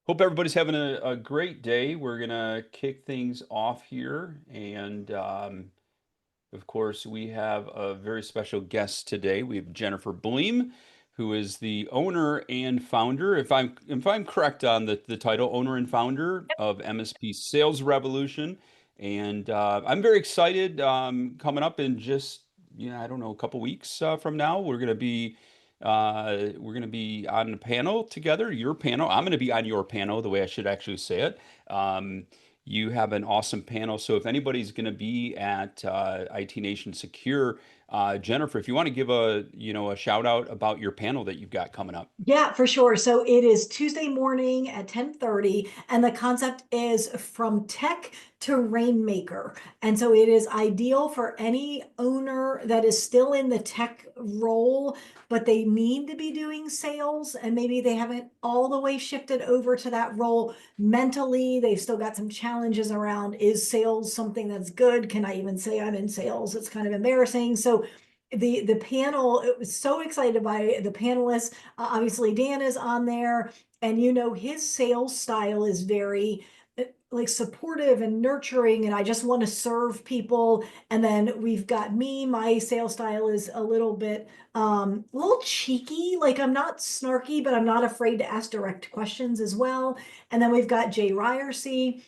Hope everybody's having a great day. We're gonna kick things off here, and of course, we have a very special guest today. We have Jennifer Bleam, who is the owner and founder, if I'm correct on the title, owner and founder of MSP Sales Revolution. And I'm very excited. Coming up in just I don't know, a couple weeks from now, we're gonna be on a panel together. Your panel. I'm gonna be on your panel, the way I should actually say it. You have an awesome panel. So if anybody's going to be at IT Nation Secure, Jennifer, if you want to give a shout out about your panel that you've got coming up. Yeah, for sure. So it is Tuesday morning at 10:30, and the concept is from tech to rainmaker. And so it is ideal for any owner that is still in the tech role, but they need to be doing sales, and maybe they haven't all the way shifted over to that role mentally. They've still got some challenges around, is sales something that's good? Can I even say I'm in sales? It's kind of embarrassing. So the panel, it was so excited by the panelists. Obviously, Dan is on there, and his sales style is very like supportive and nurturing, and I just want to serve people. And then we've got me. My sales style is a little cheeky. Like, I'm not snarky, but I'm not afraid to ask direct questions as well. And then we've got Jay Ryerson.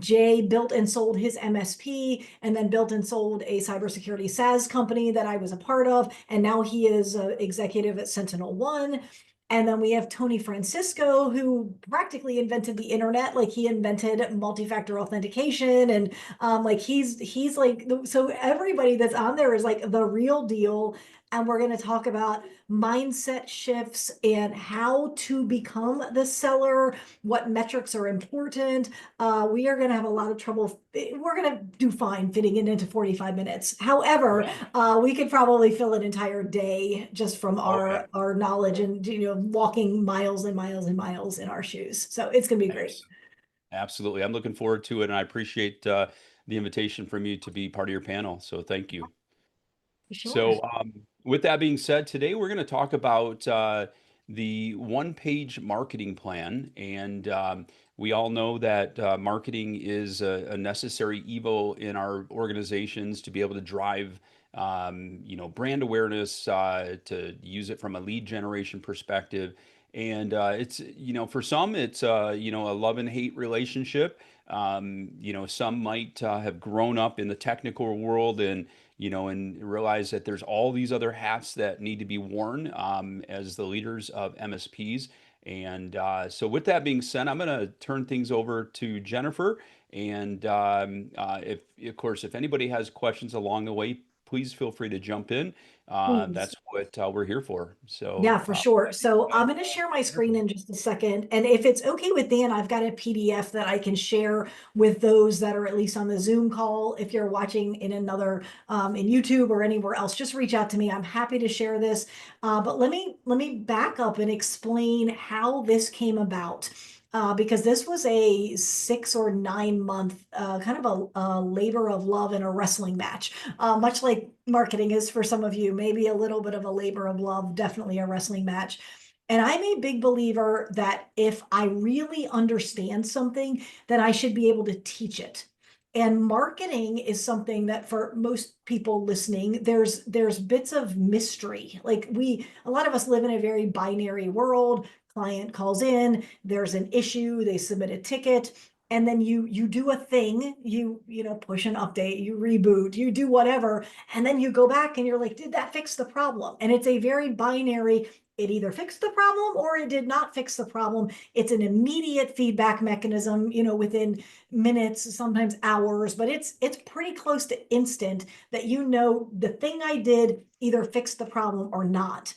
Jay built and sold his MSP, and then built and sold a cybersecurity SaaS company that I was a part of. And now he is an executive at Sentinel One. And then we have Tony Francisco, who practically invented the internet. Like, he invented multi-factor authentication, and like he's like, so everybody that's on there is like the real deal. And we're going to talk about mindset shifts and how to become the seller, what metrics are important. We are going to have a lot of trouble. We're going to do fine fitting it into 45 minutes. However, Yeah. we could probably fill an entire day just from Oh yeah. our knowledge and walking miles and miles and miles in our shoes. So it's going to be great. Abs- Absolutely. I'm looking forward to it, and I appreciate the invitation from you to be part of your panel. So thank you. Sure. So, with that being said, today we're going to talk about the one-page marketing plan, and we all know that marketing is a necessary evil in our organizations to be able to drive, brand awareness, to use it from a lead generation perspective. And it's, for some, it's, a love and hate relationship. Some might have grown up in the technical world and realize that there's all these other hats that need to be worn as the leaders of MSPs. And so, with that being said, I'm going to turn things over to Jennifer. And if, of course, if anybody has questions along the way, please feel free to jump in. Please. That's what we're here for. Yeah, So, for with sure. that being So I'm said, going to share my screen Jennifer. in just a second. And if it's okay with Dan, I've got a PDF that I can share with those that are at least on the Zoom call. If you're watching in another, in YouTube or anywhere else, just reach out to me. I'm happy to share this. But let me back up and explain how this came about. Because this was a 6 or 9 month kind of a labor of love in a wrestling match, much like marketing is for some of you, maybe a little bit of a labor of love, definitely a wrestling match. And I'm a big believer that if I really understand something, then I should be able to teach it. And marketing is something that for most people listening, there's bits of mystery. Like, a lot of us live in a very binary world. Client calls in, there's an issue, they submit a ticket, and then you do a thing, push an update, you reboot, you do whatever, and then you go back and you're like, did that fix the problem? And it's a very binary, it either fixed the problem or it did not fix the problem. It's an immediate feedback mechanism, within minutes, sometimes hours, but it's pretty close to instant, that the thing I did either fixed the problem or not.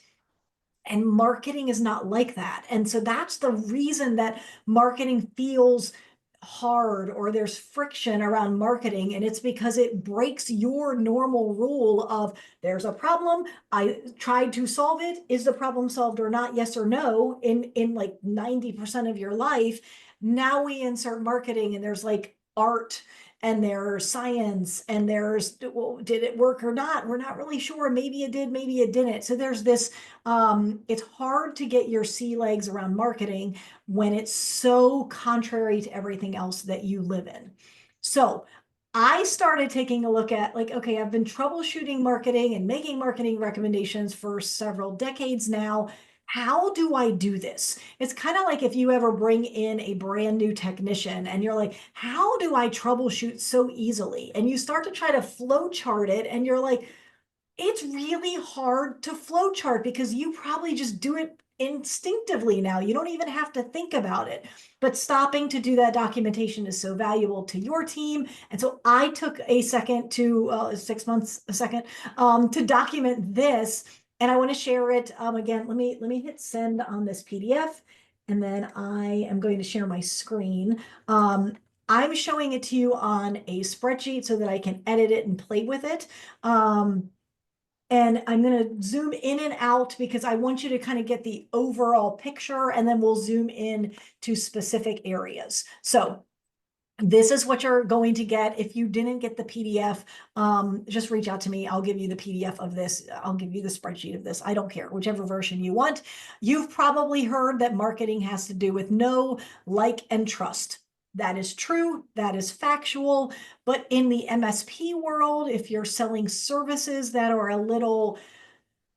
And marketing is not like that. And so that's the reason that marketing feels hard, or there's friction around marketing. And it's because it breaks your normal rule of, there's a problem, I tried to solve it, is the problem solved or not, yes or no, in like 90% of your life. Now we insert marketing, and there's like art and there's science, and there's, well, did it work or not? We're not really sure. Maybe it did, maybe it didn't. So there's this, it's hard to get your sea legs around marketing when it's so contrary to everything else that you live in. So I started taking a look at, like, okay, I've been troubleshooting marketing and making marketing recommendations for several decades now. How do I do this? It's kind of like if you ever bring in a brand new technician and you're like, how do I troubleshoot so easily? And you start to try to flow chart it, and you're like, it's really hard to flow chart because you probably just do it instinctively now. You don't even have to think about it. But stopping to do that documentation is so valuable to your team. And so I took a second to, 6 months, a second, to document this. And I want to share it. Again, let me hit send on this PDF. And then I am going to share my screen. I'm showing it to you on a spreadsheet so that I can edit it and play with it. And I'm going to zoom in and out because I want you to kind of get the overall picture, and then we'll zoom in to specific areas. So this is what you're going to get. If you didn't get the PDF, just reach out to me. I'll give you the PDF of this. I'll give you the spreadsheet of this. I don't care, whichever version you want. You've probably heard that marketing has to do with know, like, and trust. That is true. That is factual. But in the MSP world, if you're selling services that are a little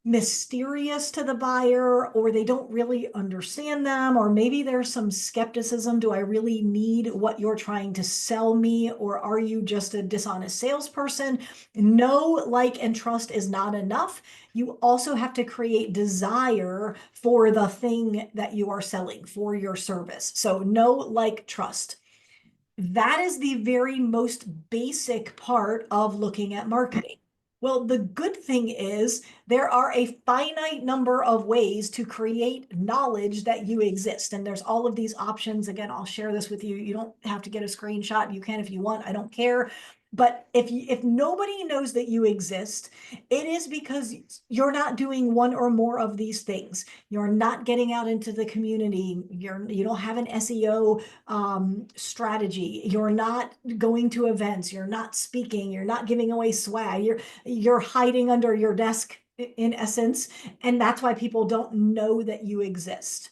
mysterious to the buyer, or they don't really understand them, or maybe there's some skepticism, do I really need what you're trying to sell me, or are you just a dishonest salesperson? Know, like, and trust is not enough. You also have to create desire for the thing that you are selling, for your service. So know, like, trust. That is the very most basic part of looking at marketing. Well, the good thing is there are a finite number of ways to create knowledge that you exist. And there's all of these options. Again, I'll share this with you. You don't have to get a screenshot. You can if you want. I don't care. But if nobody knows that you exist, it is because you're not doing one or more of these things. You're not getting out into the community. You don't have an SEO strategy. You're not going to events. You're not speaking. You're not giving away swag. You're hiding under your desk in essence, and that's why people don't know that you exist.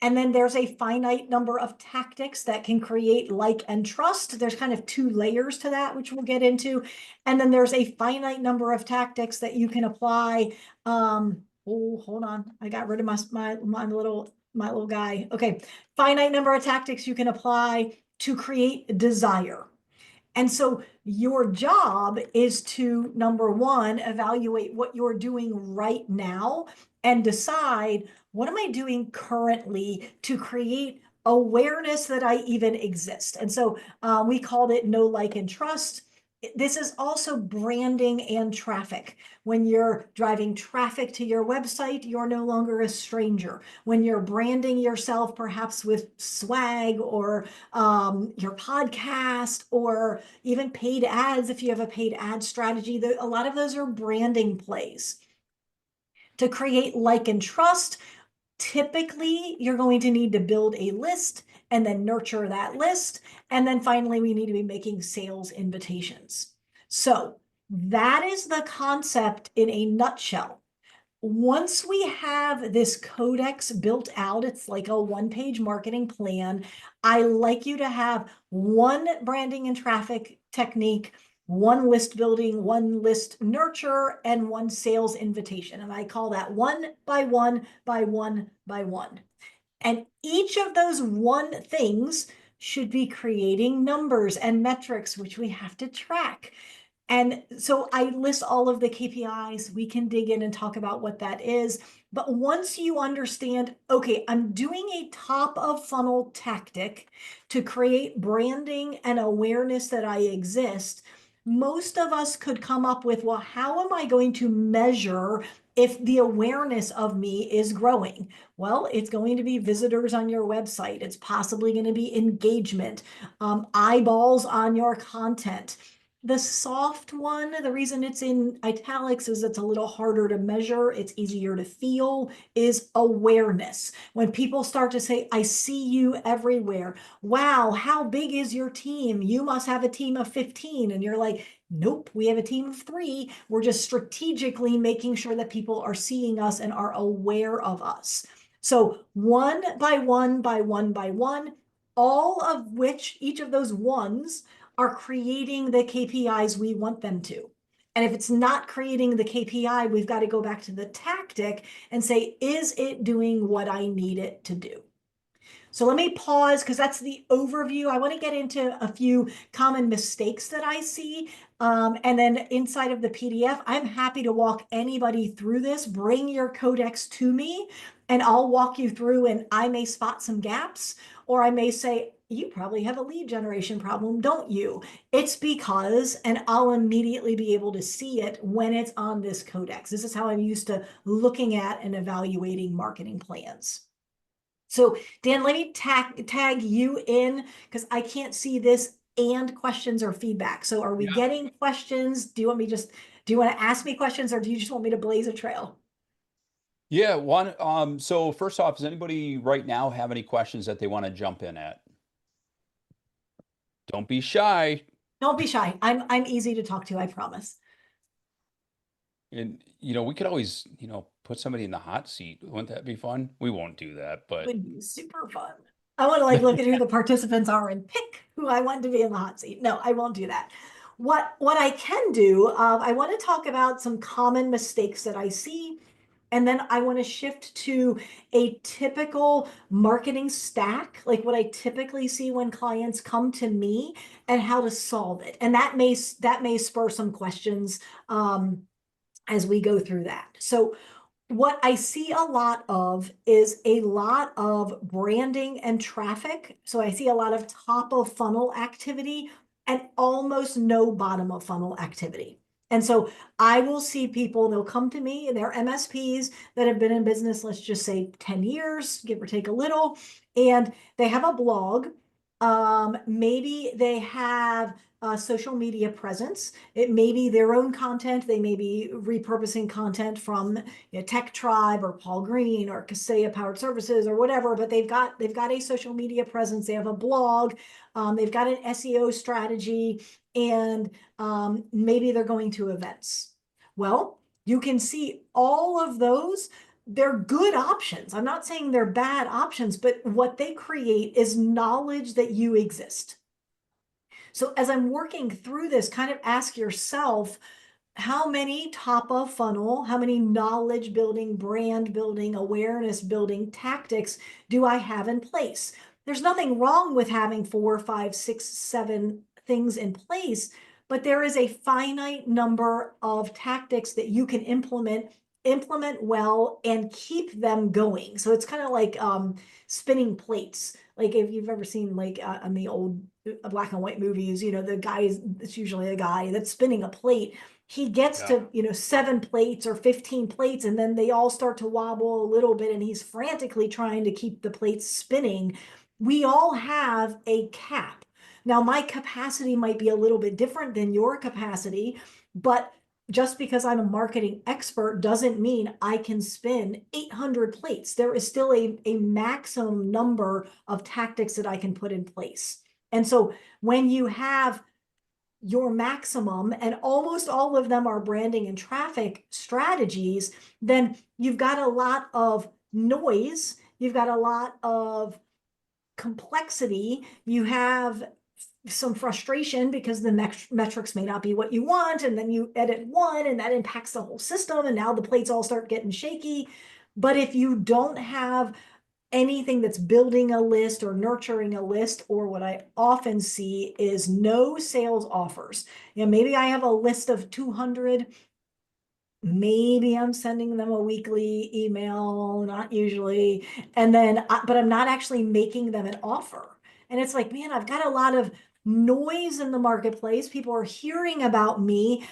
And then there's a finite number of tactics that can create like and trust. There's kind of two layers to that, which we'll get into. And then there's a finite number of tactics that you can apply. Oh, hold on. I got rid of my little guy. Okay. Finite number of tactics you can apply to create desire. And so your job is to, number one, evaluate what you're doing right now and decide, what am I doing currently to create awareness that I even exist? And so we called it know, like, and trust. This is also branding and traffic. When you're driving traffic to your website, you're no longer a stranger. When you're branding yourself, perhaps with swag or your podcast, or even paid ads, if you have a paid ad strategy, a lot of those are branding plays. To create like and trust, typically you're going to need to build a list and then nurture that list. And then finally, we need to be making sales invitations. So that is the concept in a nutshell. Once we have this codex built out, it's like a one-page marketing plan. I like you to have one branding and traffic technique, one list building, one list nurture, and one sales invitation. And I call that one by one by one by one. And each of those one things should be creating numbers and metrics, which we have to track. And so I list all of the KPIs. We can dig in and talk about what that is. But once you understand, okay, I'm doing a top of funnel tactic to create branding and awareness that I exist, most of us could come up with, well, how am I going to measure if the awareness of me is growing? Well, it's going to be visitors on your website. It's possibly going to be engagement, eyeballs on your content. The soft one, the reason it's in italics is it's a little harder to measure, it's easier to feel, is awareness. When people start to say, I see you everywhere. Wow, how big is your team? You must have a team of 15. And you're like, nope, we have a team of 3. We're just strategically making sure that people are seeing us and are aware of us. So one by one by one by one, all of which, each of those ones are creating the KPIs we want them to. And if it's not creating the KPI, we've got to go back to the tactic and say, is it doing what I need it to do? So let me pause because that's the overview. I want to get into a few common mistakes that I see. And then inside of the PDF, I'm happy to walk anybody through this. Bring your codex to me and I'll walk you through, and I may spot some gaps, or I may say, you probably have a lead generation problem, don't you? It's because, and I'll immediately be able to see it when it's on this codex. This is how I'm used to looking at and evaluating marketing plans. So Dan, let me tag you in because I can't see this and questions or feedback. So are we Yeah. getting questions? Do you want to ask me questions, or do you just want me to blaze a trail? Yeah, so first off, does anybody right now have any questions that they want to jump in at? Don't be shy. Don't be shy. I'm easy to talk to, I promise. And we could always, put somebody in the hot seat. Wouldn't that be fun? We won't do that, It but would be super fun. I want to like look at who the participants are and pick who I want to be in the hot seat. No, I won't do that. What I can do, I want to talk about some common mistakes that I see, and then I want to shift to a typical marketing stack, like what I typically see when clients come to me, and how to solve it. And that may spur some questions as we go through that. So what I see a lot of is a lot of branding and traffic. So I see a lot of top of funnel activity and almost no bottom of funnel activity. And so I will see people, they'll come to me, and they're MSPs that have been in business, let's just say 10 years, give or take a little, and they have a blog. Maybe they have a social media presence. It may be their own content. They may be repurposing content from Tech Tribe or Paul Green or Kaseya Powered Services or whatever, but they've got a social media presence. They have a blog. They've got an SEO strategy, and maybe they're going to events. Well, you can see all of those. They're good options. I'm not saying they're bad options, but what they create is knowledge that you exist. So as I'm working through this, kind of ask yourself, how many top of funnel, how many knowledge building, brand building, awareness building tactics do I have in place? There's nothing wrong with having 4, 5, 6, 7 things in place, but there is a finite number of tactics that you can implement well and keep them going. So it's kind of like spinning plates. Like if you've ever seen like on the old black and white movies, the guy it's usually a guy that's spinning a plate. He gets yeah. to 7 plates or 15 plates, and then they all start to wobble a little bit, and he's frantically trying to keep the plates spinning. We all have a cap. Now my capacity might be a little bit different than your capacity, but just because I'm a marketing expert doesn't mean I can spin 800 plates. There is still a maximum number of tactics that I can put in place. And so when you have your maximum, and almost all of them are branding and traffic strategies, then you've got a lot of noise, you've got a lot of complexity, you have some frustration because the metrics may not be what you want, and then you edit one and that impacts the whole system, and now the plates all start getting shaky. But if you don't have anything that's building a list or nurturing a list, or what I often see is no sales offers. Maybe I have a list of 200. Maybe I'm sending them a weekly email, not usually. And then, but I'm not actually making them an offer. And it's like, man, I've got a lot of noise in the marketplace. People are hearing about me.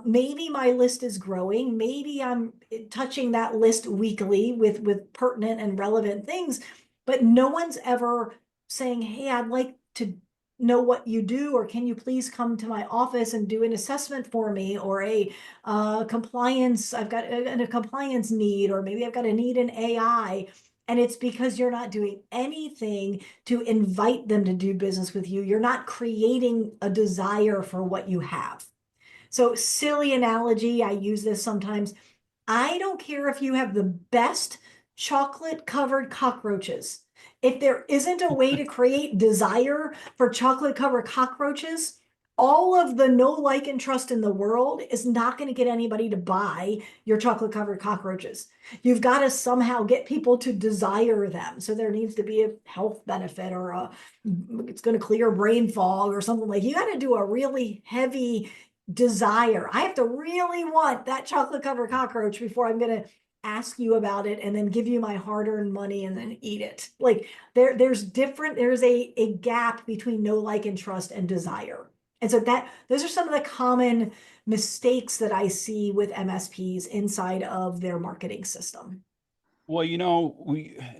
Maybe my list is growing. Maybe I'm touching that list weekly with pertinent and relevant things, but no one's ever saying, hey, I'd like to know what you do, or can you please come to my office and do an assessment for me, or a compliance, I've got a compliance need, or maybe I've got a need in AI. And it's because you're not doing anything to invite them to do business with you. You're not creating a desire for what you have. So, silly analogy, I use this sometimes. I don't care if you have the best chocolate covered cockroaches. If there isn't a way to create desire for chocolate covered cockroaches, all of the know, like, and trust in the world is not going to get anybody to buy your chocolate covered cockroaches. You've got to somehow get people to desire them. So there needs to be a health benefit, or it's going to clear brain fog or something. Like, you got to do a really heavy desire. I have to really want that chocolate covered cockroach before I'm going to ask you about it and then give you my hard-earned money and then eat it. Like, there's a gap between know, like, and trust and desire. And so those are some of the common mistakes that I see with MSPs inside of their marketing system. Well,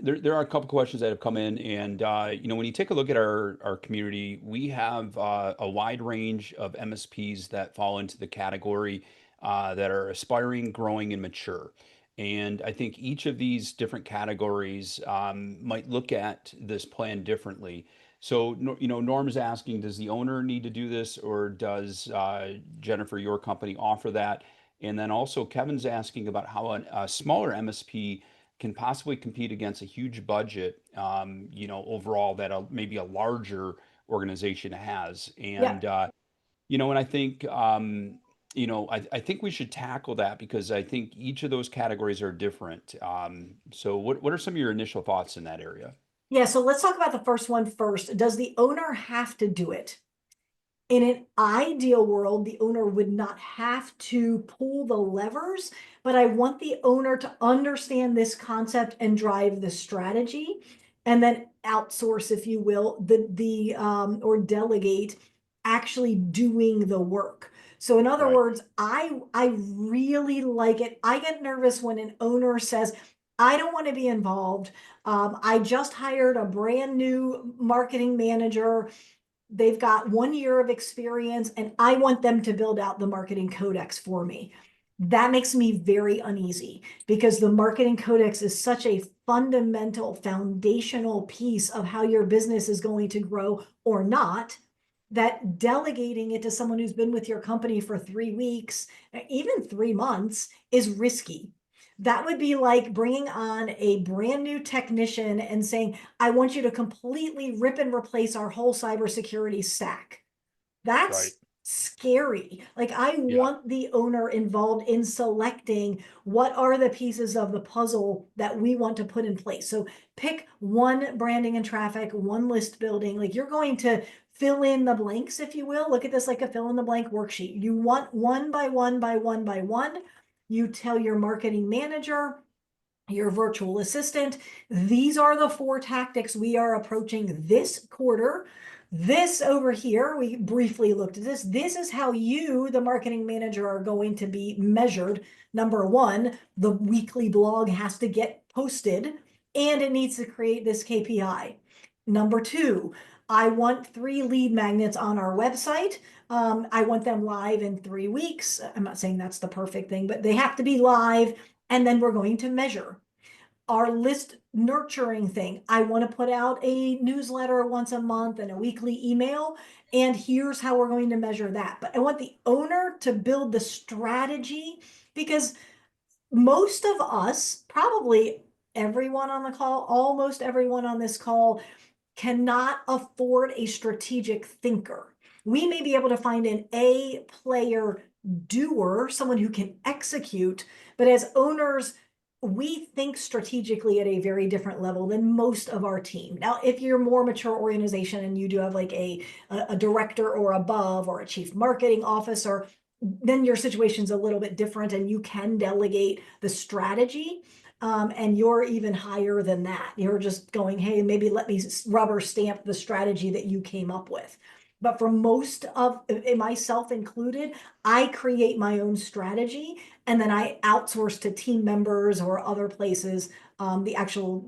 there are a couple questions that have come in, and when you take a look at our community, we have a wide range of MSPs that fall into the category that are aspiring, growing, and mature. And I think each of these different categories might look at this plan differently. So, Norm's asking, does the owner need to do this, or does Jennifer, your company, offer that? And then also, Kevin's asking about how a smaller MSP can possibly compete against a huge budget, overall that maybe a larger organization has. Yeah. And I think, I think we should tackle that because I think each of those categories are different. So what are some of your initial thoughts in that area? Yeah. So let's talk about the first one first. Does the owner have to do it? In an ideal world, the owner would not have to pull the levers, but I want the owner to understand this concept and drive the strategy, and then outsource, if you will, or delegate actually doing the work. So in other Right. words, I really like it. I get nervous when an owner says, I don't want to be involved. I just hired a brand new marketing manager. They've got 1 year of experience, and I want them to build out the marketing codex for me. That makes me very uneasy, because the marketing codex is such a fundamental, foundational piece of how your business is going to grow or not, that delegating it to someone who's been with your company for 3 weeks, even 3 months, is risky. That would be like bringing on a brand new technician and saying, I want you to completely rip and replace our whole cybersecurity stack. Right. That's scary. Like, I Yeah. want the owner involved in selecting what are the pieces of the puzzle that we want to put in place. So pick one branding and traffic, one list building. Like, you're going to fill in the blanks, if you will. Look at this like a fill in the blank worksheet. You want one by one by one by one. You tell your marketing manager, your virtual assistant, these are the 4 tactics we are approaching this quarter. This over here, we briefly looked at this. This is how you, the marketing manager, are going to be measured. Number one, the weekly blog has to get posted, and it needs to create this KPI. Number two, I want 3 lead magnets on our website. I want them live in 3 weeks. I'm not saying that's the perfect thing, but they have to be live. And then we're going to measure our list nurturing thing. I want to put out a newsletter once a month and a weekly email. And here's how we're going to measure that. But I want the owner to build the strategy, because most of us, probably everyone on the call, almost everyone on this call, cannot afford a strategic thinker. We may be able to find an A player doer, someone who can execute, but as owners, we think strategically at a very different level than most of our team. Now, if you're a more mature organization and you do have like a director or above, or a chief marketing officer, then your situation's a little bit different and you can delegate the strategy. And you're even higher than that. You're just going, hey, maybe let me rubber stamp the strategy that you came up with. But for most of, myself included, I create my own strategy, and then I outsource to team members or other places the actual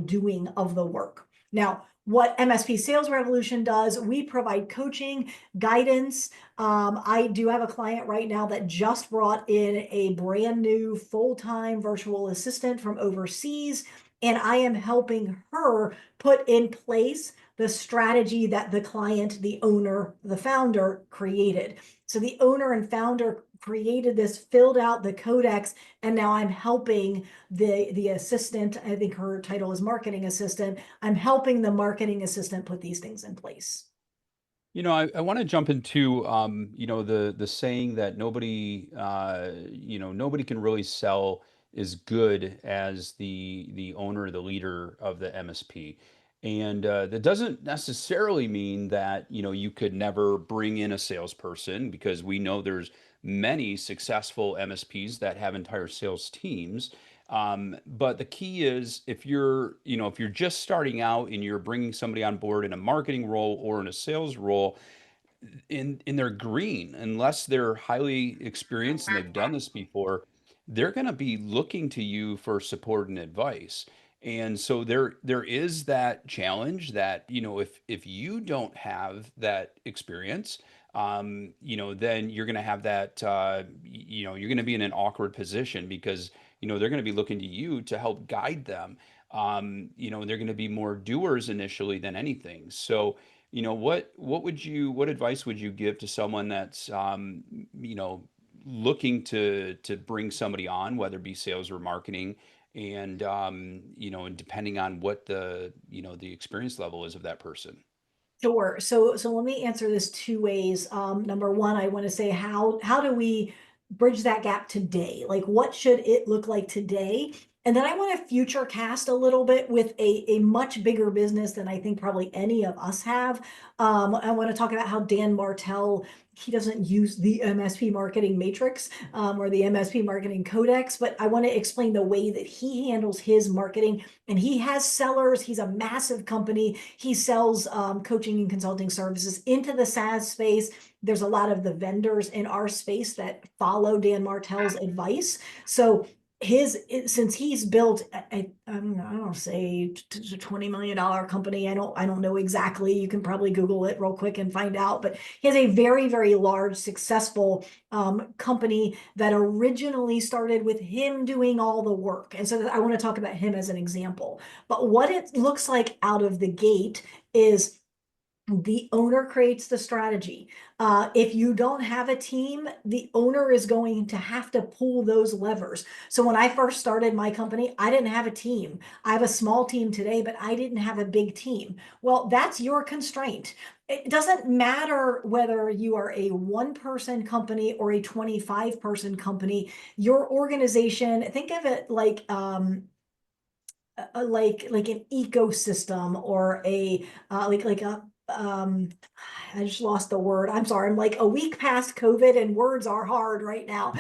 doing of the work. Now, what MSP Sales Revolution does. We provide coaching, guidance. I do have a client right now that just brought in a brand new full-time virtual assistant from overseas, and I am helping her put in place the strategy that the client, the owner, the founder created. So the owner and founder created this, filled out the codex, and now I'm helping the assistant. I think her title is marketing assistant. I'm helping the marketing assistant put these things in place. I want to jump into, the saying that nobody can really sell as good as the owner, the leader of the MSP. And that doesn't necessarily mean that, you could never bring in a salesperson, because we know there's many successful MSPs that have entire sales teams. But the key is, if you're just starting out and you're bringing somebody on board in a marketing role or in a sales role, in their green, unless they're highly experienced and they've done this before, they're going to be looking to you for support and advice. And so there is that challenge that, if you don't have that experience, then you're going to have that, you're going to be in an awkward position, because, they're going to be looking to you to help guide them. They're going to be more doers initially than anything. So, what advice would you give to someone that's, looking to bring somebody on, whether it be sales or marketing, and, and depending on what the experience level is of that person? Sure. So let me answer this two ways. Number one, I want to say how do we bridge that gap today? Like, what should it look like today? And then I want to future cast a little bit with a much bigger business than I think probably any of us have. I want to talk about how Dan Martell, he doesn't use the MSP marketing matrix, or the MSP marketing codex, but I want to explain the way that he handles his marketing. And he has sellers. He's a massive company. He sells coaching and consulting services into the SaaS space. There's a lot of the vendors in our space that follow Dan Martell's advice. So since he's built I don't know, say a $20 million company. I don't know exactly. You can probably Google it real quick and find out, but he has a very, very large, successful company that originally started with him doing all the work. And so I want to talk about him as an example. But what it looks like out of the gate is the owner creates the strategy. If you don't have a team, the owner is going to have to pull those levers. So when I first started my company, I didn't have a team. I have a small team today, but I didn't have a big team. Well, that's your constraint. It doesn't matter whether you are a one-person company or a 25-person company. Your organization, think of it like like an ecosystem, or a like a I just lost the word. I'm sorry. I'm like a week past COVID and words are hard right now.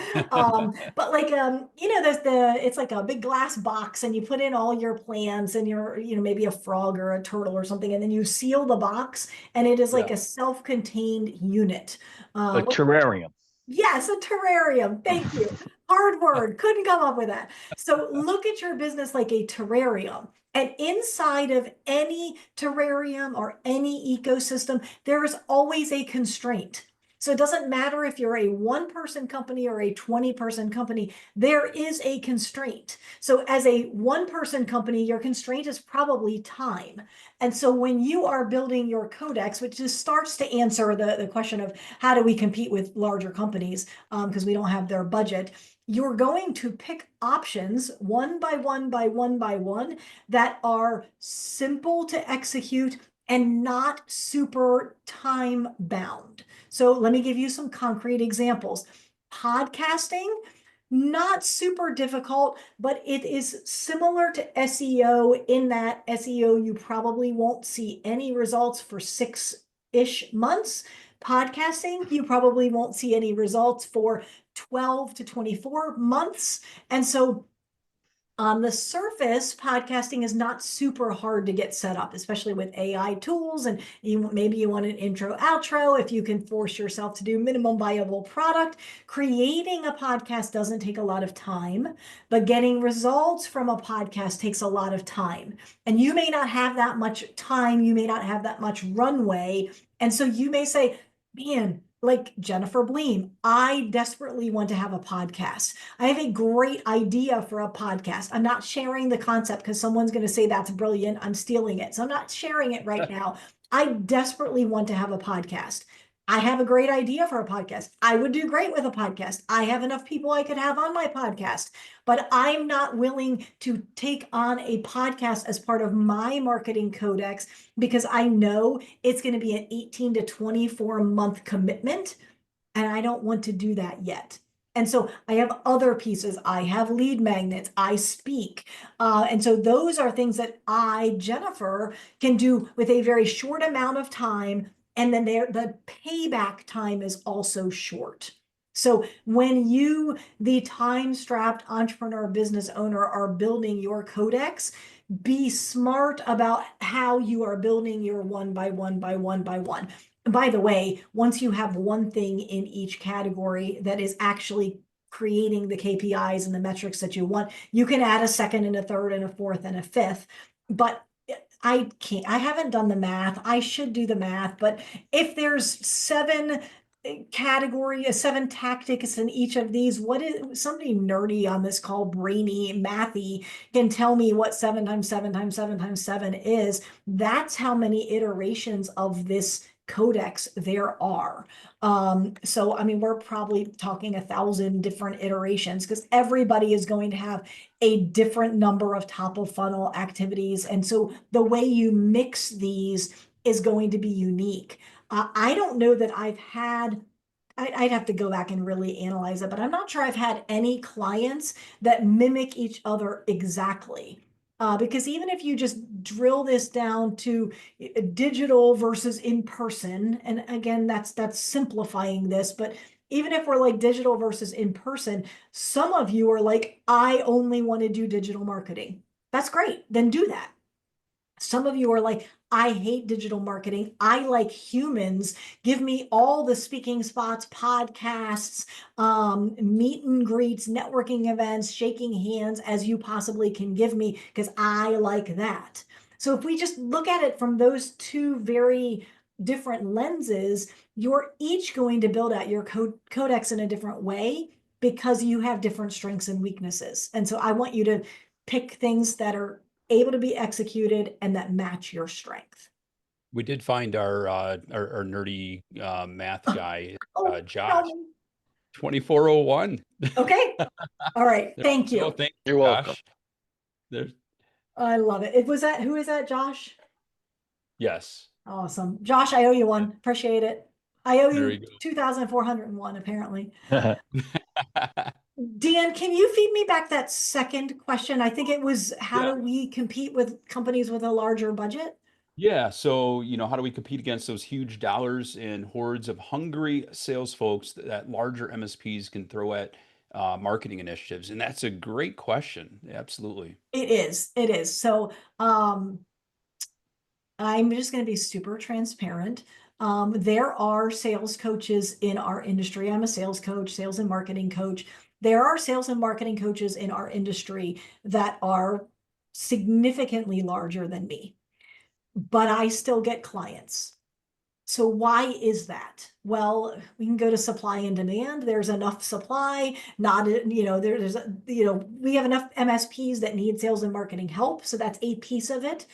But like there's it's like a big glass box, and you put in all your plans and your, maybe a frog or a turtle or something, and then you seal the box, and it is like Yeah. a self-contained unit. A terrarium. Yes, a terrarium. Thank you. Hard word. Couldn't come up with that. So look at your business like a terrarium. And inside of any terrarium or any ecosystem, there is always a constraint. So it doesn't matter if you're a one-person company or a 20-person company, there is a constraint. So as a one-person company, your constraint is probably time. And so when you are building your codex, which just starts to answer the question of how do we compete with larger companies, because we don't have their budget, you're going to pick options one by one by one by one that are simple to execute and not super time bound. So let me give you some concrete examples. Podcasting, not super difficult, but it is similar to SEO in that SEO, you probably won't see any results for 6-ish months. Podcasting, you probably won't see any results for 12 to 24 months. And so On the surface, podcasting is not super hard to get set up, especially with AI tools. And maybe you want an intro, outro. If you can force yourself to do minimum viable product, creating a podcast doesn't take a lot of time, but getting results from a podcast takes a lot of time. And you may not have that much time. You may not have that much runway. And so you may say, man, like Jennifer Bleam, I desperately want to have a podcast. I have a great idea for a podcast. I'm not sharing the concept because someone's going to say that's brilliant. I'm stealing it. So I'm not sharing it right now. I desperately want to have a podcast. I have a great idea for a podcast. I would do great with a podcast. I have enough people I could have on my podcast, but I'm not willing to take on a podcast as part of my marketing codex because I know it's going to be an 18 to 24 month commitment. And I don't want to do that yet. And so I have other pieces. I have lead magnets. I speak. And so those are things that I, Jennifer, can do with a very short amount of time. And then the payback time is also short. So when you, the time-strapped entrepreneur business owner, are building your codex, be smart about how you are building your one by one by one by one. By the way, once you have one thing in each category that is actually creating the KPIs and the metrics that you want, you can add a second and a third and a fourth and a fifth. But I can't, I haven't done the math. I should do the math. But if there's seven seven tactics in each of these, what is somebody nerdy on this call, brainy, mathy, can tell me what 7 times 7 times 7 times 7 is. That's how many iterations of this codex there are. So, I mean, we're probably talking 1,000 different iterations because everybody is going to have a different number of top of funnel activities. And so the way you mix these is going to be unique. I don't know that I've had, I'd have to go back and really analyze it, but I'm not sure I've had any clients that mimic each other exactly. Because even if you just drill this down to digital versus in person, and again, that's simplifying this, but even if we're like digital versus in person, some of you are like, I only want to do digital marketing. That's great. Then do that. Some of you are like, I hate digital marketing. I like humans. Give me all the speaking spots, podcasts, meet and greets, networking events, shaking hands as you possibly can give me, because I like that. So if we just look at it from those two very different lenses, you're each going to build out your codex in a different way because you have different strengths and weaknesses. And so I want you to pick things that are able to be executed and that match your strength. We did find our nerdy math guy, Oh, tell Josh, me. 2401. Okay. All right. There Thank we go. you. Thank you, You're welcome. Josh. There's I love it. It was that, who is that, Josh? yes. Awesome. Josh, I owe you one. Appreciate it. I owe There you you 2,401 apparently. go. Dan, can you feed me back that second question? I think it was, how Yeah. do we compete with companies with a larger budget? Yeah. So, how do we compete against those huge dollars and hordes of hungry sales folks that larger MSPs can throw at marketing initiatives? And that's a great question. Absolutely. It is. It is. So, I'm just going to be super transparent. There are sales coaches in our industry. I'm a sales coach, sales and marketing coach. There are sales and marketing coaches in our industry that are significantly larger than me, but I still get clients. So why is that? Well, we can go to supply and demand. There's enough supply, not, we have enough MSPs that need sales and marketing help. So that's a piece of it.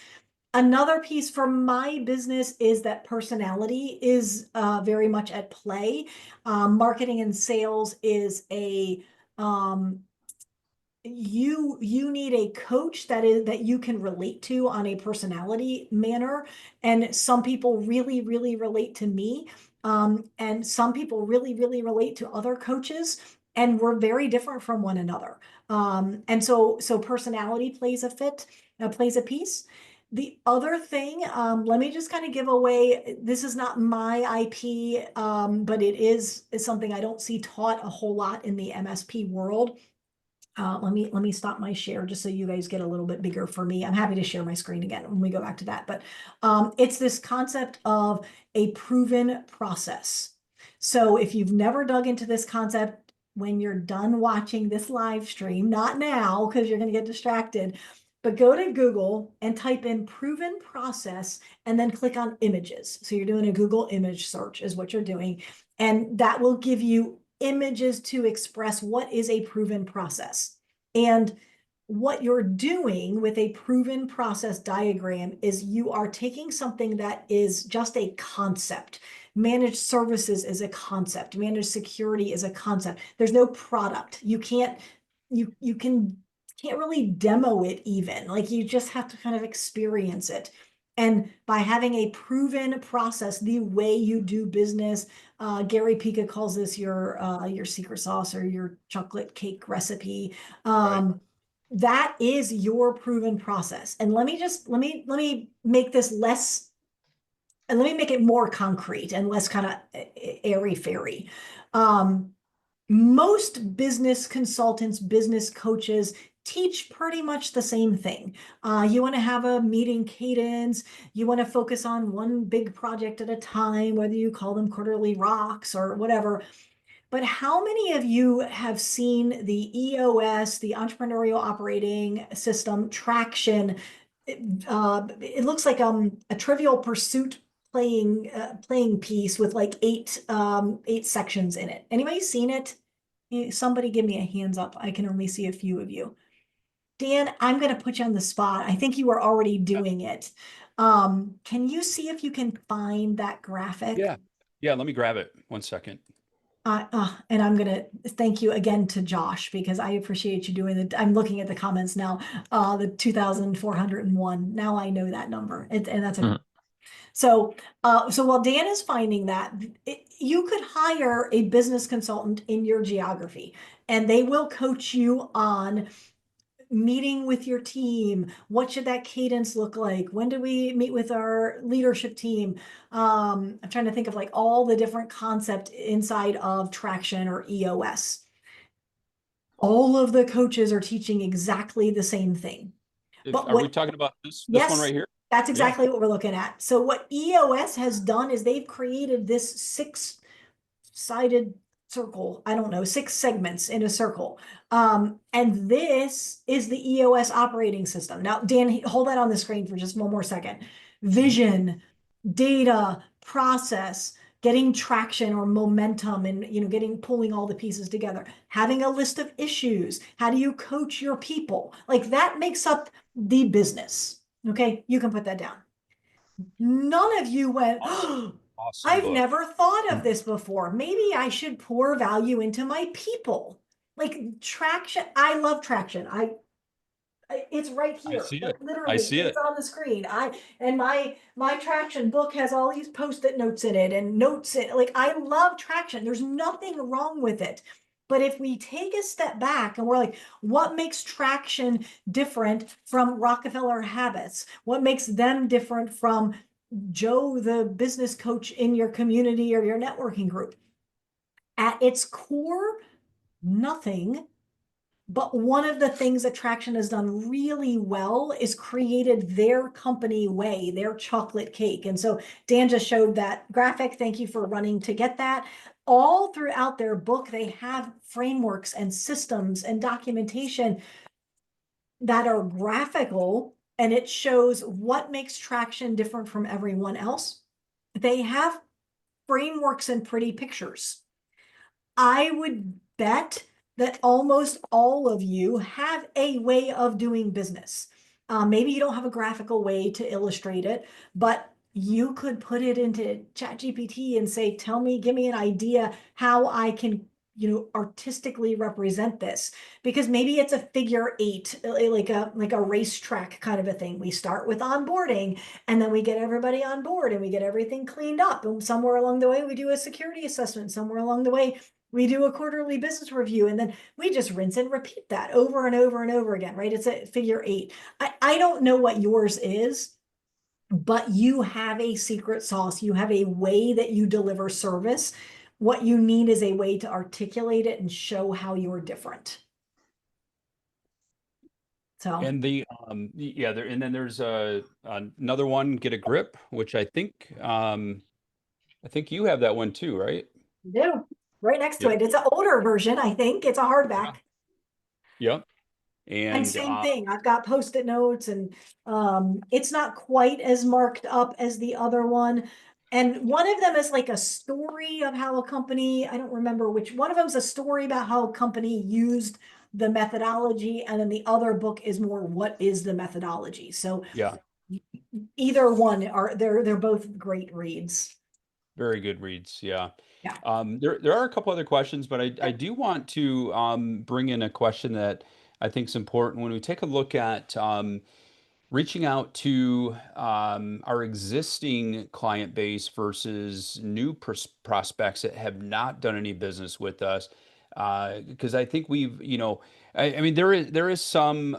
Another piece for my business is that personality is very much at play. Marketing and sales is you need a coach that you can relate to on a personality manner, and some people really relate to me, and some people really relate to other coaches, and we're very different from one another, and so personality plays a piece. The other thing, let me just kind of give away, this is not my IP, but it is something I don't see taught a whole lot in the MSP world. Let me stop my share just so you guys get a little bit bigger for me. I'm happy to share my screen again when we go back to that. But it's this concept of a proven process. So if you've never dug into this concept, when you're done watching this live stream, not now because you're going to get distracted, but go to Google and type in proven process and then click on images. So you're doing a Google image search is what you're doing. And that will give you images to express what is a proven process. And what you're doing with a proven process diagram is you are taking something that is just a concept. Managed services is a concept. Managed security is a concept. There's no product. You can't really demo it even. Like you just have to kind of experience it. And by having a proven process, the way you do business, Gary Pica calls this your secret sauce or your chocolate cake recipe. Right. That is your proven process. And let me make this less, and let me make it more concrete and less kind of airy fairy. Most business consultants, business coaches teach pretty much the same thing. You want to have a meeting cadence. You want to focus on one big project at a time, whether you call them quarterly rocks or whatever. But how many of you have seen the EOS, the Entrepreneurial Operating System traction? It looks like a Trivial Pursuit playing piece with like eight sections in it. Anybody seen it? Somebody give me a hands up. I can only see a few of you. Dan, I'm going to put you on the spot. I think you were already Yeah. doing it. Can you see if you can find that graphic? Yeah. Yeah. Let me grab it. 1 second. And I'm gonna thank you again to Josh because I appreciate you doing it. I'm looking at the comments now. The 2,401. Now I know that number, and that's a so. So while Dan is finding that, you could hire a business consultant in your geography, and they will coach you on meeting with your team. What should that cadence look like? When do we meet with our leadership team? I'm trying to think of like all the different concept inside of traction or EOS. All of the coaches are teaching exactly the same thing. If But are we what, talking about this one yes, right here? that's Yeah. exactly what we're looking at. So what EOS has done is they've created this sided circle. I don't know, 6 segments in a circle. And this is the EOS operating system. Now, Dan, hold that on the screen for just one more second. Mhm. Vision, data, process, getting traction or momentum and getting pulling all the pieces together, having a list of issues. How do you coach your people? Like that makes up the business. Okay, you can put that down. None of you went, Awesome. oh, Awesome I've book. never thought of this before. Maybe I should pour value into my people. Like traction. I love traction. It's right I here. see Like it. I literally, see it's it. on the screen. My traction book has all these post-it notes in it and notes in like I love traction. There's nothing wrong with it. But if we take a step back and we're like, what makes traction different from Rockefeller habits? What makes them different from Joe, the business coach in your community or your networking group? At its core, nothing. But one of the things that Traction has done really well is created their company way, their chocolate cake. And so Dan just showed that graphic. Thank you for running to get that. All throughout their book, they have frameworks and systems and documentation that are graphical, and it shows what makes Traction different from everyone else. They have frameworks and pretty pictures. I would bet that almost all of you have a way of doing business. Maybe you don't have a graphical way to illustrate it, but you could put it into ChatGPT and say, tell me, give me an idea how I can, artistically represent this. Because maybe it's a figure eight, like a racetrack kind of a thing. We start with onboarding, and then we get everybody on board and we get everything cleaned up. And somewhere along the way, we do a security assessment. Somewhere along the way, we do a quarterly business review, and then we just rinse and repeat that over and over and over again, right? It's a figure eight. I don't know what yours is, but you have a secret sauce. You have a way that you deliver service. What you need is a way to articulate it and show how you're different. So And yeah, there, and then there's another one, Get a Grip, which I think you have that one too, right? you do right next to Yep. it. It's an older version, I think. It's a hardback. Yeah. Yep. And And same thing, I've got post-it notes and it's not quite as marked up as the other one. And one of them is like a story of how a company, I don't remember which one of them is a story about how a company used the methodology, and then the other book is more what is the methodology. So yeah, either one are they're both great reads. very good reads. Yeah. Yeah. There are a couple other questions, but I do want to bring in a question that I think is important when we take a look at reaching out to our existing client base versus new prospects that have not done any business with us. Because I think we've, I mean, there is some,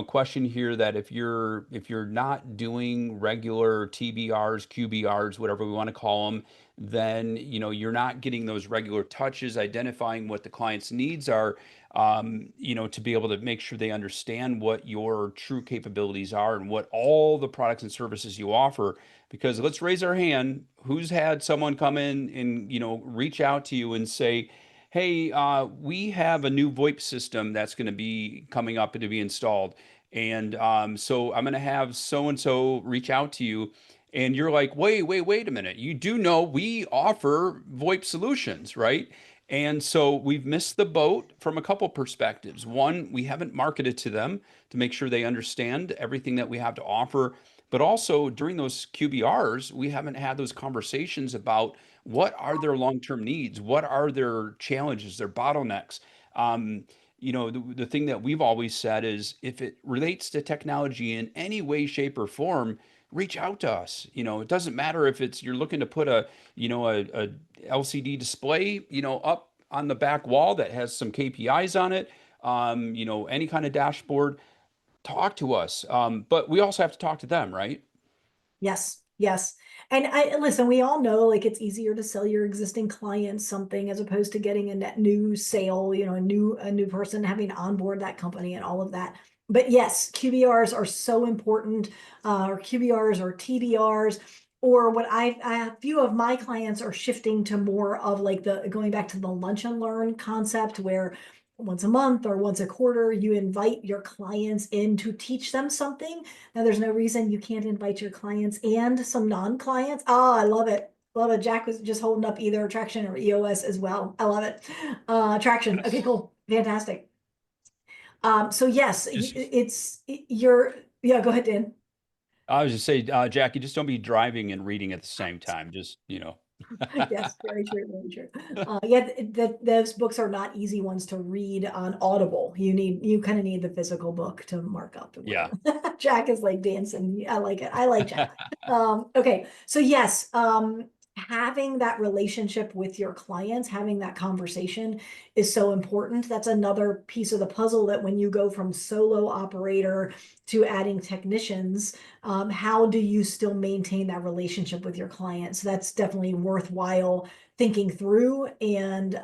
question here that if you're not doing regular TBRs, QBRs, whatever we want to call them, then you're not getting those regular touches, identifying what the client's needs are, to be able to make sure they understand what your true capabilities are and what all the products and services you offer. Because let's raise our hand, who's had someone come in and, reach out to you and say, hey, we have a new VoIP system that's going to be coming up and to be installed. And so I'm going to have so and so reach out to you. And you're like, wait a minute. You do know we offer VoIP solutions, right? And so we've missed the boat from a couple perspectives. One, we haven't marketed to them to make sure they understand everything that we have to offer. But also during those QBRs, we haven't had those conversations about what are their long-term needs, what are their challenges, their bottlenecks. Um, the thing that we've always said is if it relates to technology in any way, shape, or form, reach out to us. It doesn't matter if it's you're looking to put a LCD display, up on the back wall that has some KPIs on it, any kind of dashboard, talk to us. But we also have to talk to them, right? Yes, yes. And I listen, we all know like it's easier to sell your existing clients something as opposed to getting a net new sale, a new person having to onboard that company and all of that. But yes, QBRs are so important, or QBRs or TBRs, or what a few of my clients are shifting to more of like the going back to the lunch and learn concept where once a month or once a quarter, you invite your clients in to teach them something. Now, there's no reason you can't invite your clients and some non-clients. Oh, I love it. Love it. Jack was just holding up either Traction or EOS as well. I love it. Traction. Okay, Yes. cool. Fantastic. So yes, Just, yeah, go ahead, Dan. I was just say, Jackie, just don't be driving and reading at the same time. Just. Yes, very true, very true. Yeah, those books are not easy ones to read on Audible. You kind of need the physical book to mark up and Yeah. whatever. Jack is like dancing. I like it. I like Jack. Okay, so yes, having that relationship with your clients, having that conversation is so important. That's another piece of the puzzle that when you go from solo operator to adding technicians, how do you still maintain that relationship with your clients? That's definitely worthwhile thinking through and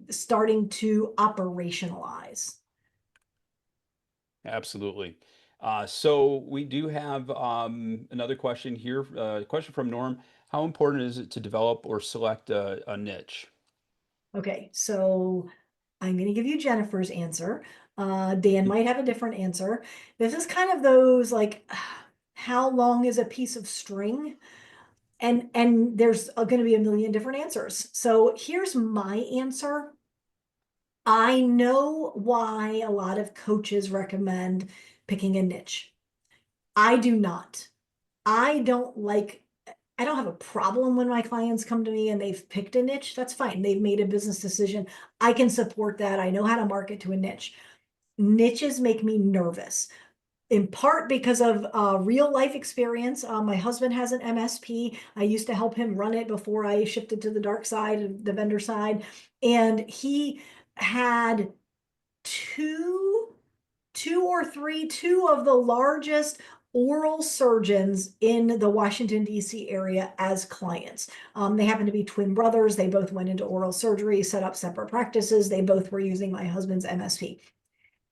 starting to operationalize. Absolutely. So we do have another question here. Question from Norm. How important is it to develop or select a niche? Okay, so I'm going to give you Jennifer's answer. Dan might have a different answer. This is kind of those like, how long is a piece of string? And there's going to be a million different answers. So here's my answer. I know why a lot of coaches recommend picking a niche. I do not. I don't like, I don't have a problem when my clients come to me and they've picked a niche. That's fine. They've made a business decision. I can support that. I know how to market to a niche. Niches make me nervous in part because of real life experience. My husband has an MSP. I used to help him run it before I shifted to the dark side, the vendor side. And he had two, two of the largest oral surgeons in the Washington, D.C. area as clients. They happen to be twin brothers. They both went into oral surgery, set up separate practices. They both were using my husband's MSP.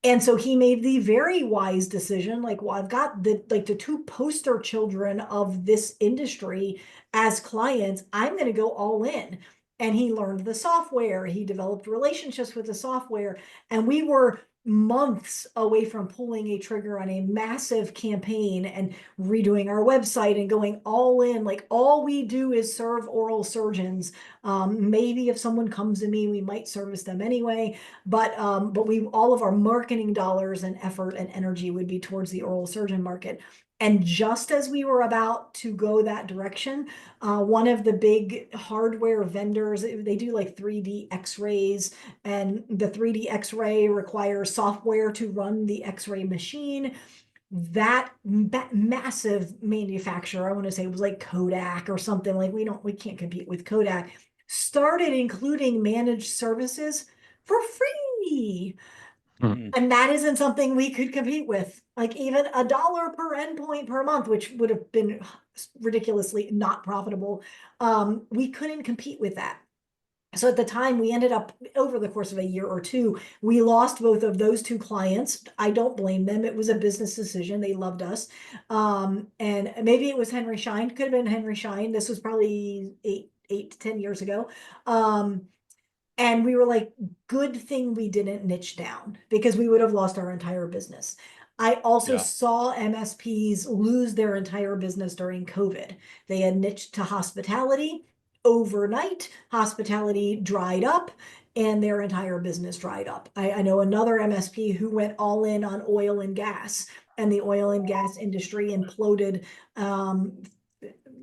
And so he made the very wise decision, like, well, I've got the two poster children of this industry as clients. I'm going to go all in. And he learned the software, he developed relationships with the software, and we were months away from pulling a trigger on a massive campaign and redoing our website and going all in. Like, all we do is serve oral surgeons. Maybe if someone comes to me, we might service them anyway. But we all of our marketing dollars and effort and energy would be towards the oral surgeon market. And just as we were about to go that direction, one of the big hardware vendors, they do like 3D X-rays, and the 3D X-ray requires software to run the X-ray machine. That massive manufacturer, I want to say it was like Kodak or something, like we can't compete with Kodak, started including managed services for free. Mm. And that isn't something we could compete with. Like even $1 per endpoint per month, which would have been ridiculously not profitable. We couldn't compete with that. So at the time, we ended up, over the course of a year or two, we lost both of those two clients. I don't blame them. It was a business decision. They loved us. And maybe it was Henry Schein. Could have been Henry Schein. This was probably eight to 10 years ago. And we were like, good thing we didn't niche down, because we would have lost our entire business. I also Yeah. saw MSPs lose their entire business during COVID. They had niched to hospitality. Overnight, hospitality dried up and their entire business dried up. I know another MSP who went all in on oil and gas, and the oil and gas industry imploded,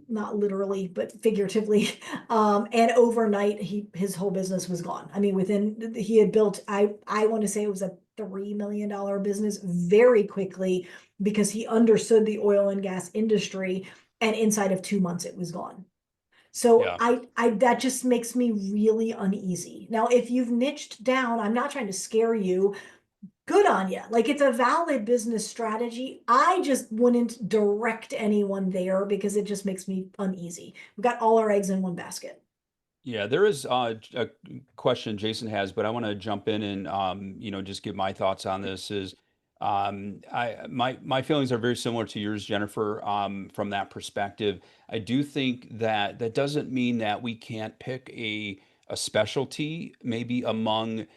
not literally, but figuratively. And overnight, his whole business was gone. I mean, he had built, I want to say it was a $3 million business very quickly, because he understood the oil and gas industry, and inside of 2 months it was gone. So Yeah. I that just makes me really uneasy. Now, if you've niched down, I'm not trying to scare you. Good on you. Like, it's a valid business strategy. I just wouldn't direct anyone there, because it just makes me uneasy. We've got all our eggs in one basket. Yeah, there is a question Jason has, but I want to jump in and just give my thoughts on this. Is my feelings are very similar to yours, Jennifer. From that perspective, I do think that that doesn't mean that we can't pick a specialty, maybe among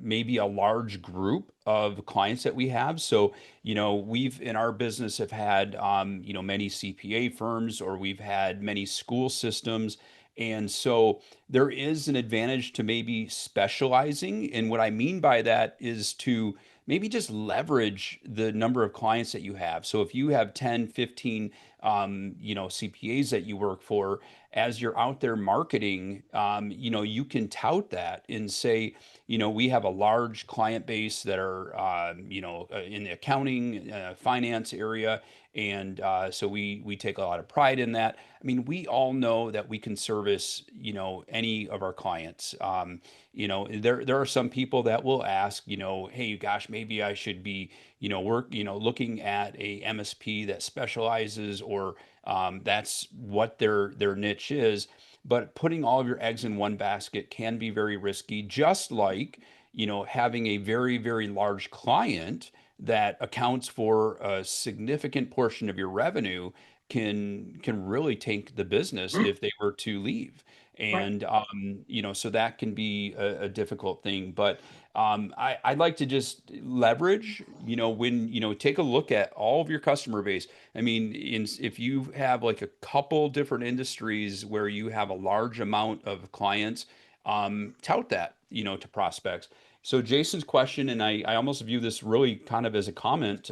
maybe a large group of clients that we have. So, we've in our business have had many CPA firms, or we've had many school systems. And so there is an advantage to maybe specializing. And what I mean by that is to maybe just leverage the number of clients that you have. So if you have 10, 15, CPAs that you work for, as you're out there marketing, you can tout that and say, we have a large client base that are, in the accounting, finance area. And so we take a lot of pride in that. I mean, we all know that we can service, any of our clients. There are some people that will ask, hey, gosh, maybe I should be, looking at a MSP that specializes, or that's what their niche is. But putting all of your eggs in one basket can be very risky, just like, having a very, very large client that accounts for a significant portion of your revenue can really tank the business if they were to leave. Right. And so that can be a difficult thing. But I'd like to just leverage, when take a look at all of your customer base. I mean, if you have like a couple different industries where you have a large amount of clients, tout that, to prospects. So Jason's question, and I almost view this really kind of as a comment,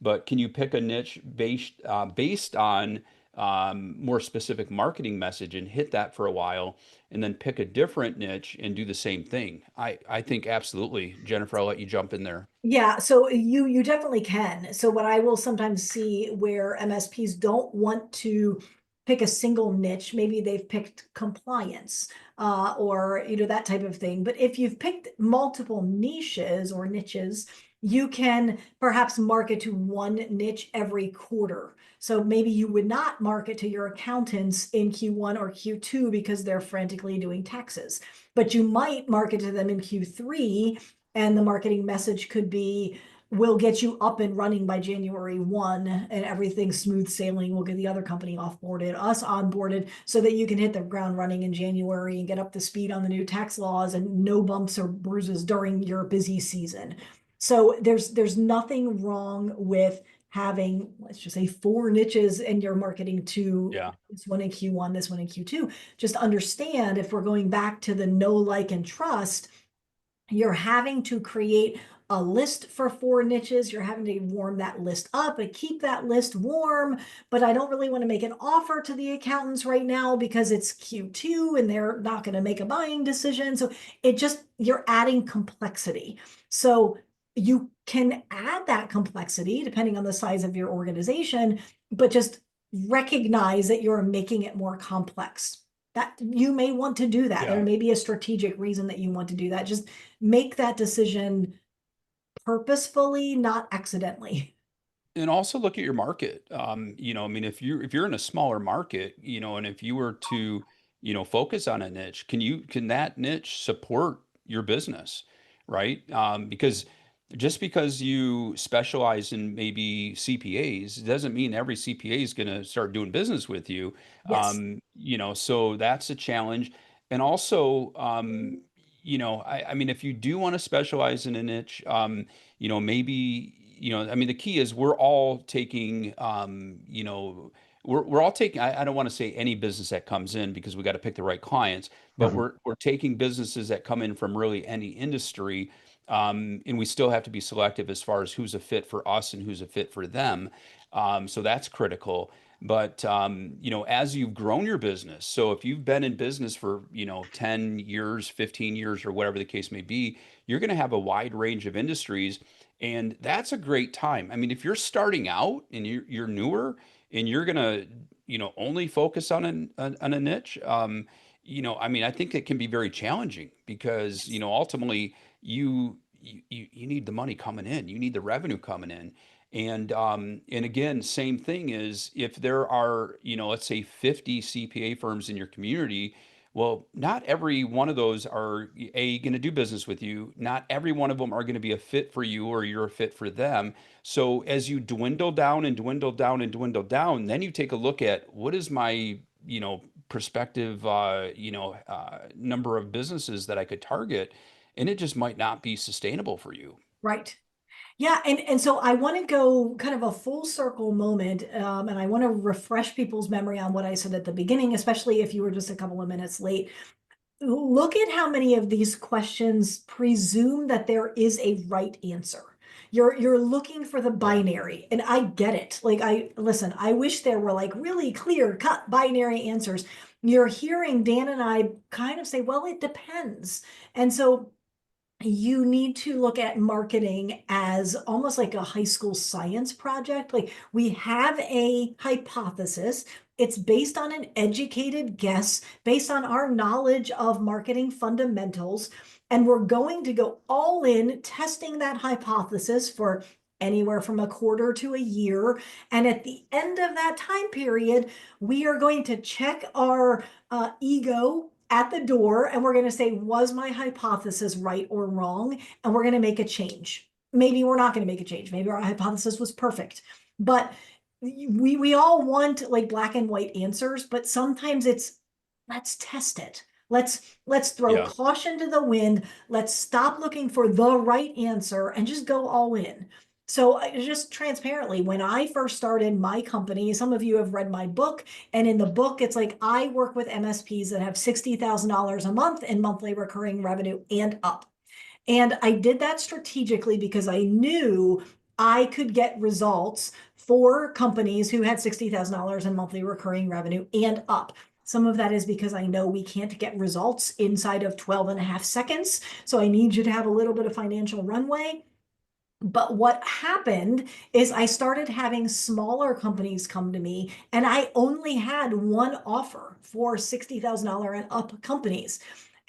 but can you pick a niche based on more specific marketing message and hit that for a while, and then pick a different niche and do the same thing? I think absolutely. Jennifer, I'll let you jump in there. Yeah, so you definitely can. So what I will sometimes see where MSPs don't want to pick a single niche, maybe they've picked compliance, or that type of thing. But if you've picked multiple niches or niches, you can perhaps market to one niche every quarter. So maybe you would not market to your accountants in Q1 or Q2 because they're frantically doing taxes, but you might market to them in Q3 and the marketing message could be, we'll get you up and running by January 1 and everything's smooth sailing. We'll get the other company offboarded, us onboarded, so that you can hit the ground running in January and get up to speed on the new tax laws and no bumps or bruises during your busy season. So there's nothing wrong with having, let's just say, 4 niches in your marketing to Yeah. this one in Q1, this one in Q2. Just understand, if we're going back to the know, like, and trust, you're having to create a list for 4 niches. You're having to warm that list up and keep that list warm. But I don't really want to make an offer to the accountants right now because it's Q2 and they're not going to make a buying decision. So you're adding complexity. So you can add that complexity depending on the size of your organization, but just recognize that you're making it more complex. That you may want to do that. There Yeah. may be a strategic reason that you want to do that. Just make that decision purposefully, not accidentally. And also look at your market. I mean, if you're in a smaller market, and if you were to, focus on a niche, can that niche support your business, right? Because just because you specialize in maybe CPAs doesn't mean every CPA is going to start doing business with you. Yes. So that's a challenge. And also, I mean, if you do want to specialize in a niche, maybe, I mean, the key is we're all taking, we're all taking, I don't want to say any business that comes in because we got to pick the right clients, but we're taking businesses that come in from really any industry. And we still have to be selective as far as who's a fit for us and who's a fit for them. So that's critical. But as you've grown your business, so if you've been in business for 10 years, 15 years, or whatever the case may be, you're going to have a wide range of industries, and that's a great time. I mean, if you're starting out and you're newer and you're going to only focus on a niche, I mean, I think it can be very challenging because Yes. ultimately you need the money coming in, you need the revenue coming in. And again, same thing is if there are, let's say 50 CPA firms in your community, well, not every one of those are going to do business with you. Not every one of them are going to be a fit for you or you're a fit for them. So as you dwindle down and dwindle down and dwindle down, then you take a look at what is my, prospective, number of businesses that I could target, and it just might not be sustainable for you. Right. Yeah, and so I want to go kind of a full circle moment, and I want to refresh people's memory on what I said at the beginning, especially if you were just a couple of minutes late. Look at how many of these questions presume that there is a right answer. You're looking for the Yeah. binary, and I get it. Like, I wish there were like really clear cut binary answers. You're hearing Dan and I kind of say, well, it depends. And so you need to look at marketing as almost like a high school science project. Like, we have a hypothesis. It's based on an educated guess, based on our knowledge of marketing fundamentals. And we're going to go all in testing that hypothesis for anywhere from a quarter to a year. And at the end of that time period, we are going to check our ego at the door, and we're going to say, was my hypothesis right or wrong? And we're going to make a change. Maybe we're not going to make a change. Maybe our hypothesis was perfect. But we all want like black and white answers, but sometimes it's, let's test it. Let's throw Yeah. caution to the wind. Let's stop looking for the right answer and just go all in. So just transparently, when I first started my company, some of you have read my book, and in the book, it's like I work with MSPs that have $60,000 a month in monthly recurring revenue and up. And I did that strategically because I knew I could get results for companies who had $60,000 in monthly recurring revenue and up. Some of that is because I know we can't get results inside of 12 and a half seconds. So I need you to have a little bit of financial runway. But what happened is I started having smaller companies come to me, and I only had one offer for $60,000 and up companies.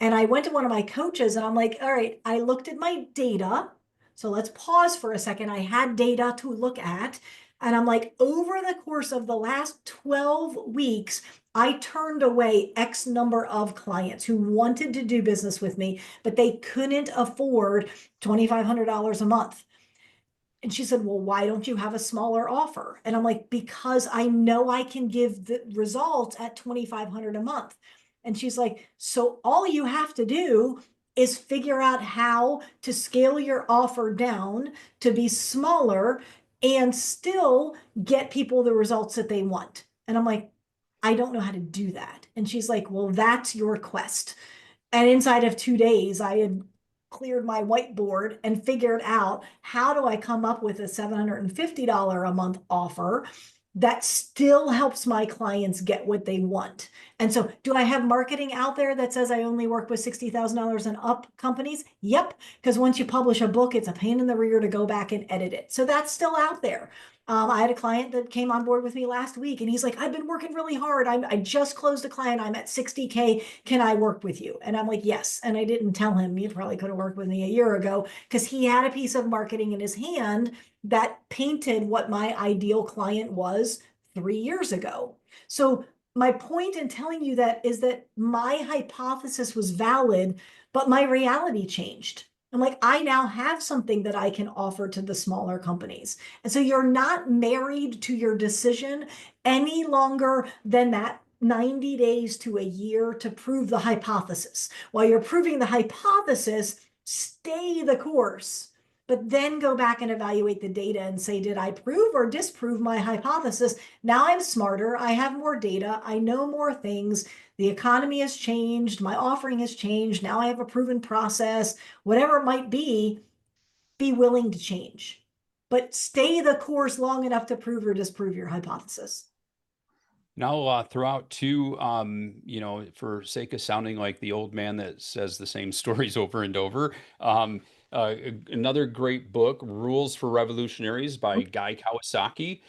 And I went to one of my coaches and I'm like, all right, I looked at my data. So let's pause for a second. I had data to look at. And I'm like, over the course of the last 12 weeks, I turned away X number of clients who wanted to do business with me, but they couldn't afford $2,500 a month. And she said, well, why don't you have a smaller offer? And I'm like, because I know I can give the results at 2,500 a month. And she's like, so all you have to do is figure out how to scale your offer down to be smaller and still get people the results that they want. And I'm like, I don't know how to do that. And she's like, well, that's your quest. And inside of 2 days, I had cleared my whiteboard and figured out how do I come up with a $750 a month offer that still helps my clients get what they want. And so, do I have marketing out there that says I only work with $60,000 and up companies? Yep, because once you publish a book, it's a pain in the rear to go back and edit it. So that's still out there. I had a client that came on board with me last week, and he's like, I've been working really hard. I just closed a client. I'm at 60K. Can I work with you? And I'm like, yes. And I didn't tell him you probably could have worked with me a year ago because he had a piece of marketing in his hand that painted what my ideal client was 3 years ago. So my point in telling you that is that my hypothesis was valid, but my reality changed. I'm like, I now have something that I can offer to the smaller companies. And so you're not married to your decision any longer than that 90 days to a year to prove the hypothesis. While you're proving the hypothesis, stay the course, but then go back and evaluate the data and say, did I prove or disprove my hypothesis? Now I'm smarter. I have more data. I know more things. The economy has changed. My offering has changed. Now I have a proven process, whatever it might be willing to change, but stay the course long enough to prove or disprove your hypothesis. Now, throughout too, for sake of sounding like the old man that says the same stories over and over, another great book, Rules for Revolutionaries by Guy Kawasaki.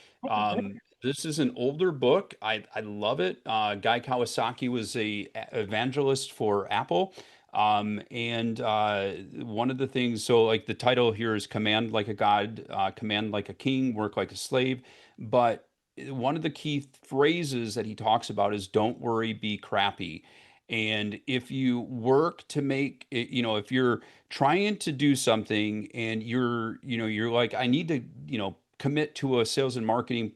This is an older book. I love it. Guy Kawasaki was a evangelist for Apple. And one of the things, so like the title here is Command Like a God, Command Like a King, Work Like a Slave. But one of the key phrases that he talks about is don't worry, be crappy. And if you work to make it, if you're trying to do something and you're like, I need to, commit to a sales and marketing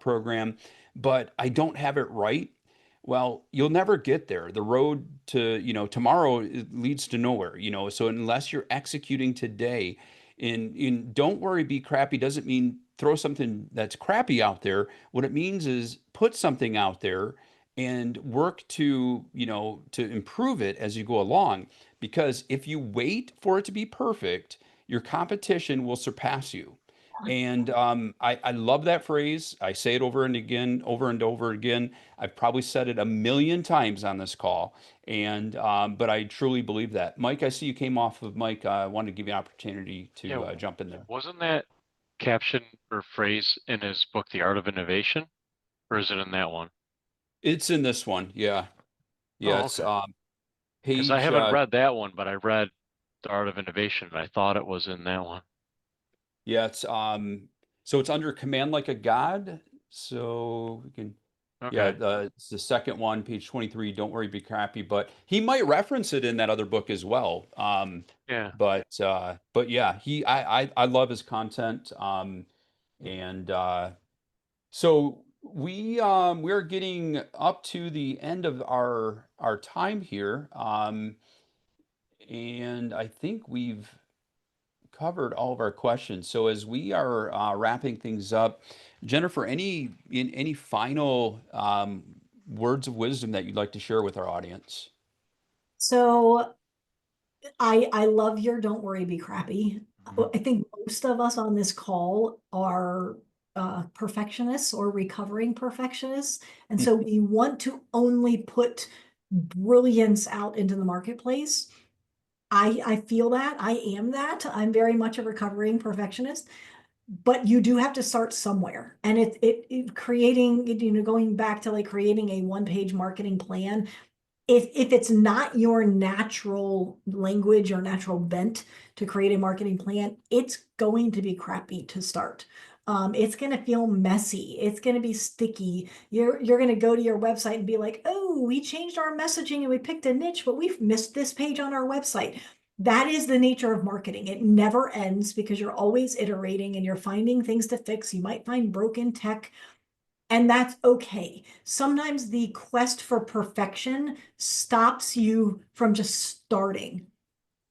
program, but I don't have it right. Well, you'll never get there. The road to, tomorrow leads to nowhere, so unless you're executing today, in don't worry, be crappy doesn't mean throw something that's crappy out there. What it means is put something out there and work to improve it as you go along. Because if you wait for it to be perfect, your competition will surpass you. And I love that phrase. I say it over and again, over and over again. I've probably said it a million times on this call, and but I truly believe that. Mike, I see you came off of Mike. I wanted to give you an opportunity Yeah, to jump in there. wasn't that caption or phrase in his book, The Art of Innovation? Or is it in that one? It's in this one. Yeah. Yeah. Oh, It's okay. Because I page. haven't read that one, but I read The Art of Innovation, and I thought it was in that one. Yeah. So it's under Command Like a God. So we can. Yeah, Okay. it's the second one, page 23. Don't worry, be crappy. But he might reference it in that other book as well. Yeah. But yeah, I love his content. And so we're getting up to the end of our time here. And I think we've covered all of our questions. So as we are wrapping things up, Jennifer, any final words of wisdom that you'd like to share with our audience? So I love your don't worry, be crappy. Mhm. I think most of us on this call are perfectionists or recovering perfectionists. And so we want to only put brilliance out into the marketplace. I feel that. I am that. I'm very much a recovering perfectionist, but you do have to start somewhere. And it creating, going back to like creating a one-page marketing plan, if it's not your natural language or natural bent to create a marketing plan, it's going to be crappy to start. It's going to feel messy. It's going to be sticky. You're going to go to your website and be like, oh, we changed our messaging and we picked a niche, but we've missed this page on our website. That is the nature of marketing. It never ends because you're always iterating and you're finding things to fix. You might find broken tech, and that's okay. Sometimes the quest for perfection stops you from just starting.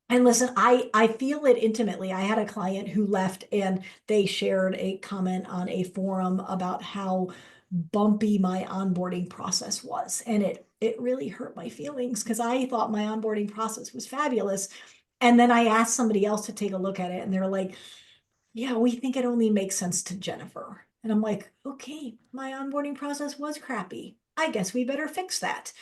And listen, I feel it intimately. I had a client who left and they shared a comment on a forum about how bumpy my onboarding process was. And it really hurt my feelings because I thought my onboarding process was fabulous. And then I asked somebody else to take a look at it and they're like, yeah, we think it only makes sense to Jennifer. And I'm like, okay, my onboarding process was crappy. I guess we better fix that.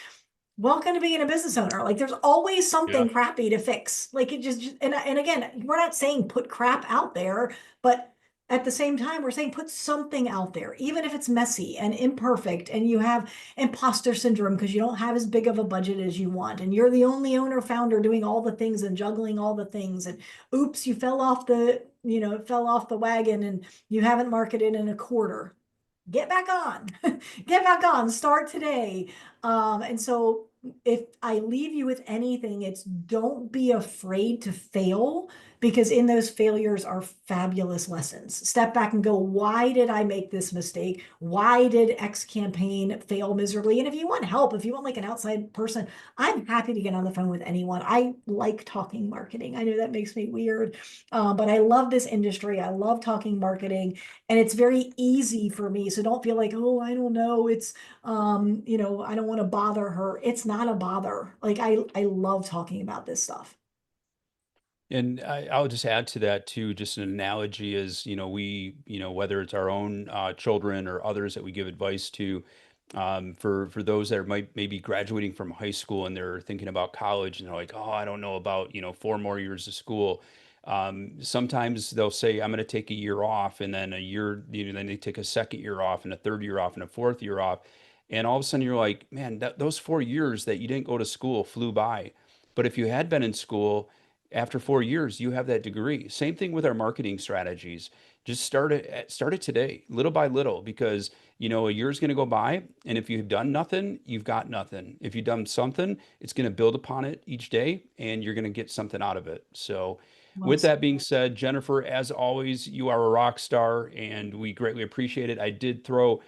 Welcome to being a business owner. Like there's always something Yeah. crappy to fix. Like it just and again, we're not saying put crap out there, but at the same time, we're saying put something out there, even if it's messy and imperfect, and you have imposter syndrome because you don't have as big of a budget as you want, and you're the only owner founder doing all the things and juggling all the things, and oops, you fell off fell off the wagon and you haven't marketed in a quarter. Get back on, get back on, start today. And so if I leave you with anything, it's don't be afraid to fail because in those failures are fabulous lessons. Step back and go, why did I make this mistake? Why did X campaign fail miserably? And if you want help, if you want like an outside person, I'm happy to get on the phone with anyone. I like talking marketing. I know that makes me weird, but I love this industry. I love talking marketing and it's very easy for me. So don't feel like, oh, I don't know. It's, I don't want to bother her. It's not a bother. Like I love talking about this stuff. And I'll just add to that too, just an analogy is, whether it's our own children or others that we give advice to, for those that might maybe graduating from high school and they're thinking about college and they're like, oh, I don't know about, 4 more years of school. Sometimes they'll say, I'm going to take a year off, and then a year, then they take a second year off and a third year off and a fourth year off. And all of a sudden you're like, man, those 4 years that you didn't go to school flew by. But if you had been in school, after 4 years, you have that degree. Same thing with our marketing strategies. Just start it today, little by little, because a year is going to go by, and if you've done nothing, you've got nothing. If you've done something, it's going to build upon it each day, and you're going to get something out of it. So, Well with that said. being said, Jennifer, as always, you are a rock star, and we greatly appreciate it. I did throw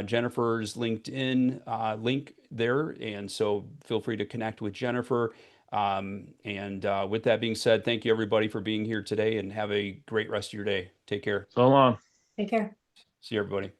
Jennifer's LinkedIn link there, and so feel free to connect with Jennifer. And with that being said, thank you everybody for being here today and have a great rest of your day. Take care. So long. Take care. See you, everybody.